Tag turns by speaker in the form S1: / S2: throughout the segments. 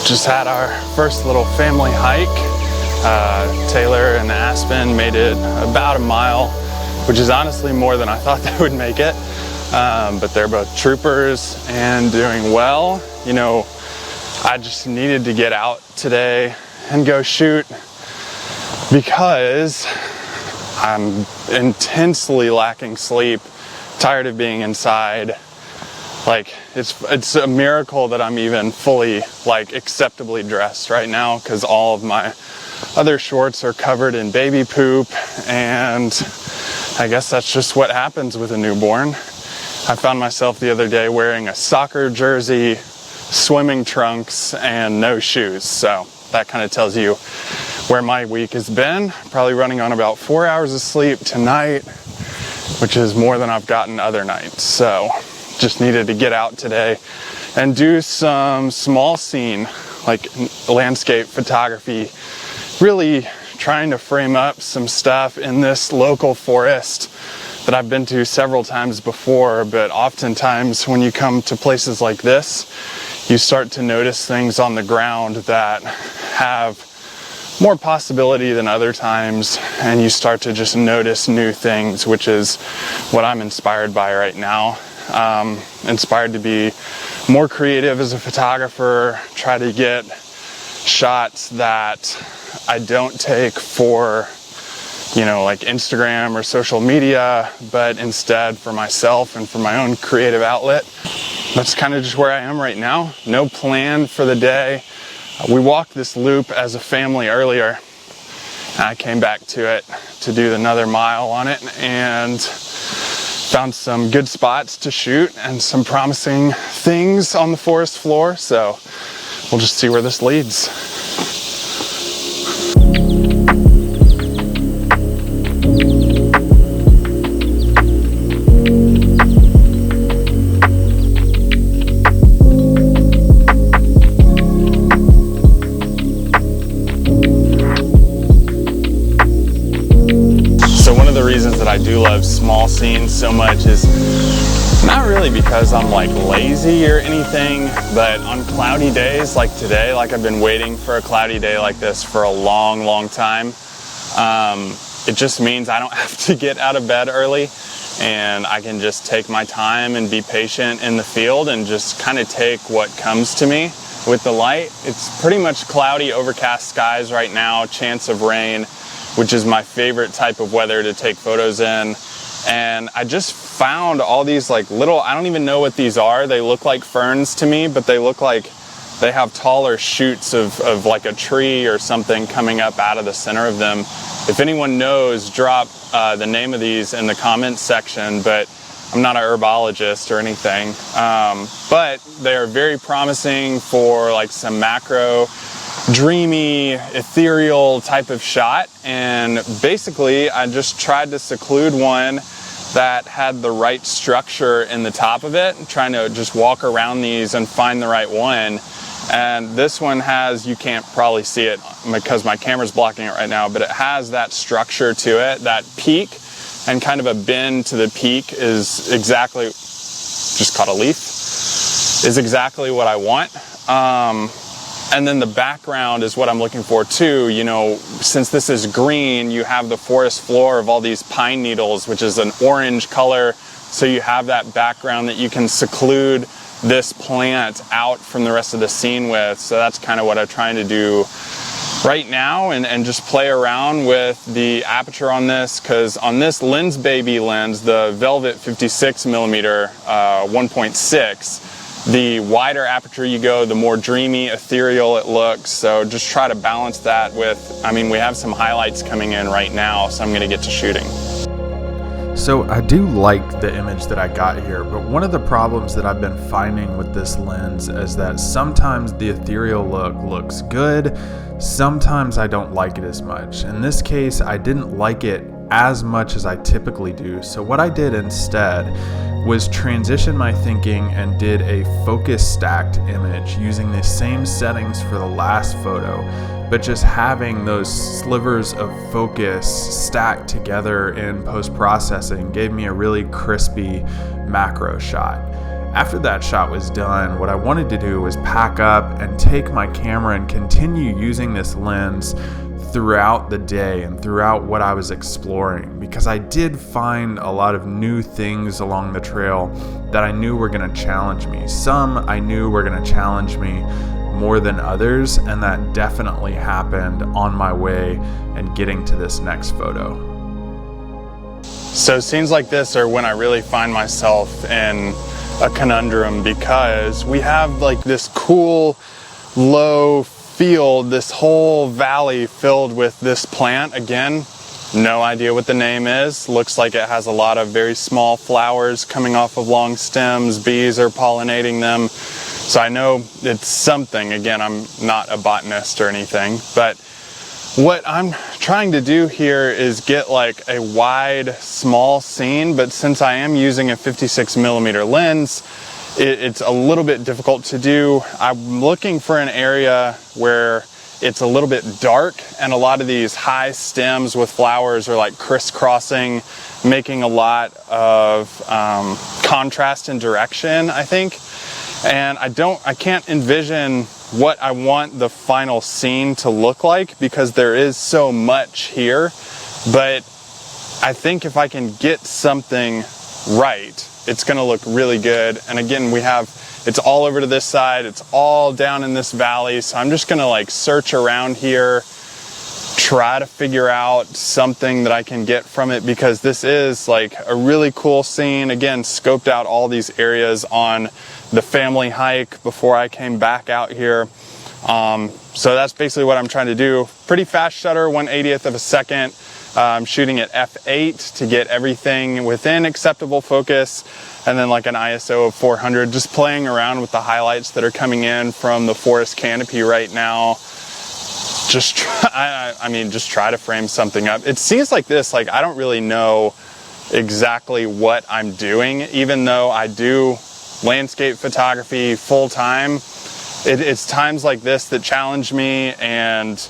S1: Just had our first little family hike. Taylor and Aspen made it about a mile, which is honestly more than I thought they would make it. But they're both troopers and doing well. You know, I just needed to get out today and go shoot because I'm intensely lacking sleep, tired of being inside. Like, it's a miracle that I'm even fully, like, acceptably dressed right now, because all of my other shorts are covered in baby poop, and I guess that's just what happens with a newborn. I found myself the other day wearing a soccer jersey, swimming trunks, and no shoes, so that kind of tells you where my week has been. Probably running on about 4 hours of sleep tonight, which is more than I've gotten other nights, so just needed to get out today and do some small scene, like landscape photography, really trying to frame up some stuff in this local forest that I've been to several times before. But oftentimes when you come to places like this, you start to notice things on the ground that have more possibility than other times, and you start to just notice new things, which is what I'm inspired by right now. Inspired to be more creative as a photographer, try to get shots that I don't take for, you know, like Instagram or social media, but instead for myself and for my own creative outlet. That's kind of just where I am right now. No plan for the day. We walked this loop as a family earlier. I came back to it to do another mile on it, and found some good spots to shoot and some promising things on the forest floor, so we'll just see where this leads. I do love small scenes so much is not really because I'm like lazy or anything, but on cloudy days like today, like I've been waiting for a cloudy day like this for a long time. It just means I don't have to get out of bed early, and I can just take my time and be patient in the field and just kind of take what comes to me with the light. It's pretty much cloudy, overcast skies right now, chance of rain, which is my favorite type of weather to take photos in. And I just found all these like little, I don't even know what these are. They look like ferns to me, but they look like they have taller shoots of like a tree or something coming up out of the center of them. If anyone knows, drop the name of these in the comments section, but I'm not a herbologist or anything. But they are very promising for like some macro, dreamy, ethereal type of shot. And basically I just tried to seclude one that had the right structure in the top of it, trying to just walk around these and find the right one. And this one has, you can't probably see it because my camera's blocking it right now, but it has that structure to it, that peak, and kind of a bend to the peak is exactly, just caught a leaf, is exactly what I want. And then the background is what I'm looking for too. You know, since this is green, you have the forest floor of all these pine needles, which is an orange color. So you have that background that you can seclude this plant out from the rest of the scene with. So that's kind of what I'm trying to do right now, and just play around with the aperture on this, because on this Lens Baby lens, the Velvet 56mm 1.6, the wider aperture you go, the more dreamy, ethereal it looks. So just try to balance that with, I mean, we have some highlights coming in right now, so I'm gonna get to shooting.
S2: So I do like the image that I got here, but one of the problems that I've been finding with this lens is that sometimes the ethereal look looks good, sometimes I don't like it as much. In this case, I didn't like it as much as I typically do. So what I did instead was transition my thinking and did a focus stacked image using the same settings for the last photo, but just having those slivers of focus stacked together in post-processing gave me a really crispy macro shot. After that shot was done, what I wanted to do was pack up and take my camera and continue using this lens throughout the day and throughout what I was exploring, because I did find a lot of new things along the trail that I knew were going to challenge me. Some I knew were going to challenge me more than others, and that definitely happened on my way and getting to this next photo.
S1: So scenes like this are when I really find myself in a conundrum, because we have like this cool low field, this whole valley filled with this plant. Again, no idea what the name is. Looks like it has a lot of very small flowers coming off of long stems. Bees are pollinating them. So I know it's something. Again, I'm not a botanist or anything, but what I'm trying to do here is get like a wide, small scene, but since I am using a 56mm lens, it's a little bit difficult to do. I'm looking for an area where it's a little bit dark and a lot of these high stems with flowers are like crisscrossing, making a lot of contrast and direction, I think. And I can't envision what I want the final scene to look like, because there is so much here. But I think if I can get something right, it's going to look really good. And again, it's all over to this side, it's all down in this valley, so I'm just going to like search around here, try to figure out something that I can get from it, because this is like a really cool scene. Again, scoped out all these areas on the family hike before I came back out here. So that's basically what I'm trying to do. Pretty fast shutter, 1/80th of a second. I'm shooting at f8 to get everything within acceptable focus, and then like an ISO of 400, just playing around with the highlights that are coming in from the forest canopy right now. Just try to frame something up. It seems like this, like I don't really know exactly what I'm doing, even though I do landscape photography full time. It's times like this that challenge me and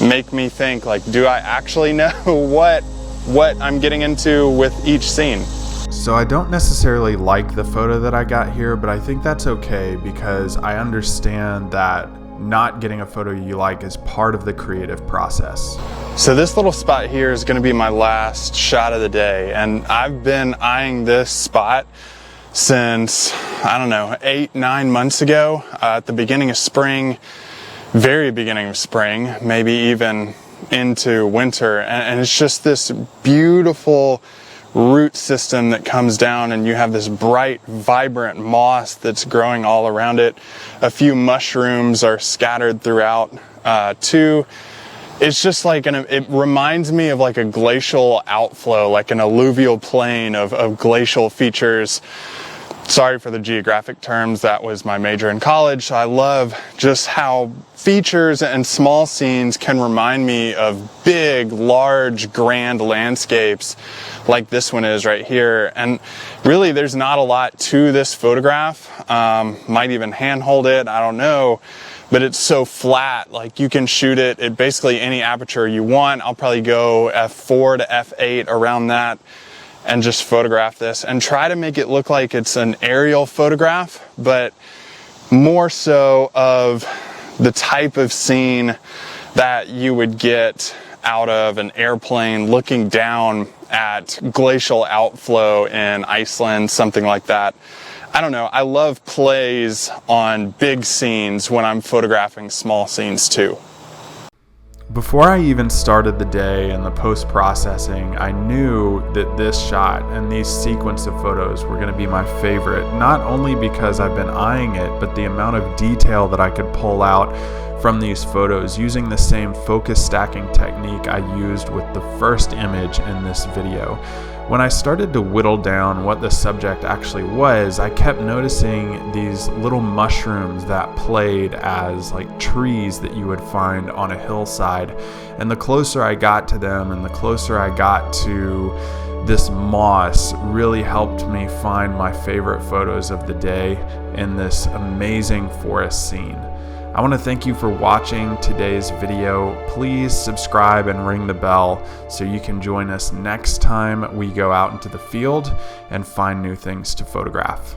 S1: make me think, like, do I actually know what I'm getting into with each scene?
S2: So I don't necessarily like the photo that I got here, but I think that's okay, because I understand that not getting a photo you like is part of the creative process.
S1: So this little spot here is going to be my last shot of the day, and I've been eyeing this spot since, I don't know, 8-9 months ago, at the beginning of spring, very beginning of spring, maybe even into winter. And it's just this beautiful root system that comes down, and you have this bright, vibrant moss that's growing all around it. A few mushrooms are scattered throughout too. It's just like, it reminds me of like a glacial outflow, like an alluvial plain of glacial features. Sorry for the geographic terms, that was my major in college. So I love just how features and small scenes can remind me of big, large, grand landscapes like this one is right here. And really, there's not a lot to this photograph. Might even handhold it, I don't know. But it's so flat, like you can shoot it at basically any aperture you want. I'll probably go f4 to f8, around that, and just photograph this and try to make it look like it's an aerial photograph, but more so of the type of scene that you would get out of an airplane looking down at glacial outflow in Iceland, something like that. I don't know, I love plays on big scenes when I'm photographing small scenes too.
S2: Before I even started the day and the post-processing, I knew that this shot and these sequence of photos were going to be my favorite, not only because I've been eyeing it, but the amount of detail that I could pull out from these photos using the same focus stacking technique I used with the first image in this video. When I started to whittle down what the subject actually was, I kept noticing these little mushrooms that played as like trees that you would find on a hillside. And the closer I got to them and the closer I got to this moss really helped me find my favorite photos of the day in this amazing forest scene. I want to thank you for watching today's video. Please subscribe and ring the bell so you can join us next time we go out into the field and find new things to photograph.